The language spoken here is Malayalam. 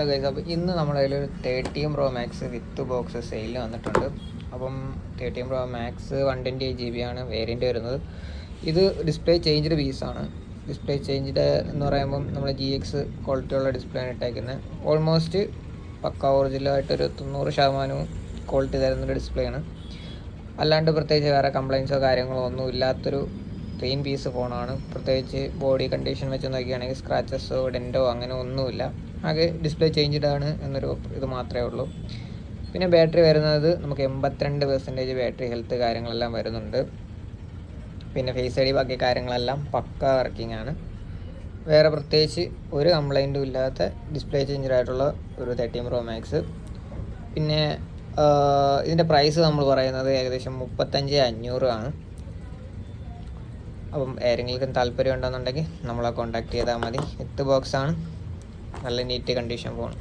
ഹലോ ഗൈസ്, അപ്പോൾ ഇന്ന് നമ്മുടെ കയ്യിൽ ഒരു 13 Pro Max വിത്ത് ബോക്സ് സെയിലിൽ വന്നിട്ടുണ്ട്. അപ്പം 13 Pro Max 128GB ആണ് വേരിയൻ്റ് വരുന്നത്. ഇത് ഡിസ്പ്ലേ ചേഞ്ച്ഡ് പീസാണ്. ഡിസ്പ്ലേ ചേഞ്ച്ഡ് എന്ന് പറയുമ്പം നമ്മൾ GX ക്വാളിറ്റിയുള്ള ഡിസ്പ്ലേ ആണ് ഇട്ടേക്കുന്നത്. ഓൾമോസ്റ്റ് പക്ക ഒറിജിനലായിട്ടൊരു 90% ക്വാളിറ്റി തരുന്നൊരു ഡിസ്പ്ലേ ആണ്. അല്ലാണ്ട് പ്രത്യേകിച്ച് വേറെ കംപ്ലയിൻസോ കാര്യങ്ങളോ ഒന്നും ഇല്ലാത്തൊരു ക്ലീൻ പീസ് ഫോണാണ്. പ്രത്യേകിച്ച് ബോഡി കണ്ടീഷൻ വെച്ച് നോക്കുകയാണെങ്കിൽ സ്ക്രാച്ചസോ ഡെൻറ്റോ അങ്ങനെ ഒന്നുമില്ല. ആകെ ഡിസ്പ്ലേ ചേഞ്ച്ഡ് ആണ് എന്നൊരു ഇത് മാത്രമേ ഉള്ളൂ. പിന്നെ ബാറ്ററി വരുന്നത് നമുക്ക് 82% ബാറ്ററി ഹെൽത്ത് കാര്യങ്ങളെല്ലാം വരുന്നുണ്ട്. പിന്നെ ഫേസ് ഐ ഡി ബാക്കി കാര്യങ്ങളെല്ലാം പക്ക വർക്കിംഗ് ആണ്. വേറെ പ്രത്യേകിച്ച് ഒരു കംപ്ലൈൻറ്റും ഇല്ലാത്ത ഡിസ്പ്ലേ ചേഞ്ച്ഡ് ആയിട്ടുള്ള ഒരു 13 Pro Max. പിന്നെ ഇതിൻ്റെ പ്രൈസ് നമ്മൾ പറയുന്നത് ഏകദേശം 35,500 ആണ്. അപ്പം ആരെങ്കിലും താല്പര്യം ഉണ്ടെന്നുണ്ടെങ്കിൽ നമ്മളെ കോൺടാക്ട് ചെയ്താൽ മതി. വിത്ത് ബോക്സാണ്, നല്ല നീറ്റ് കണ്ടീഷൻ ഫോൺ.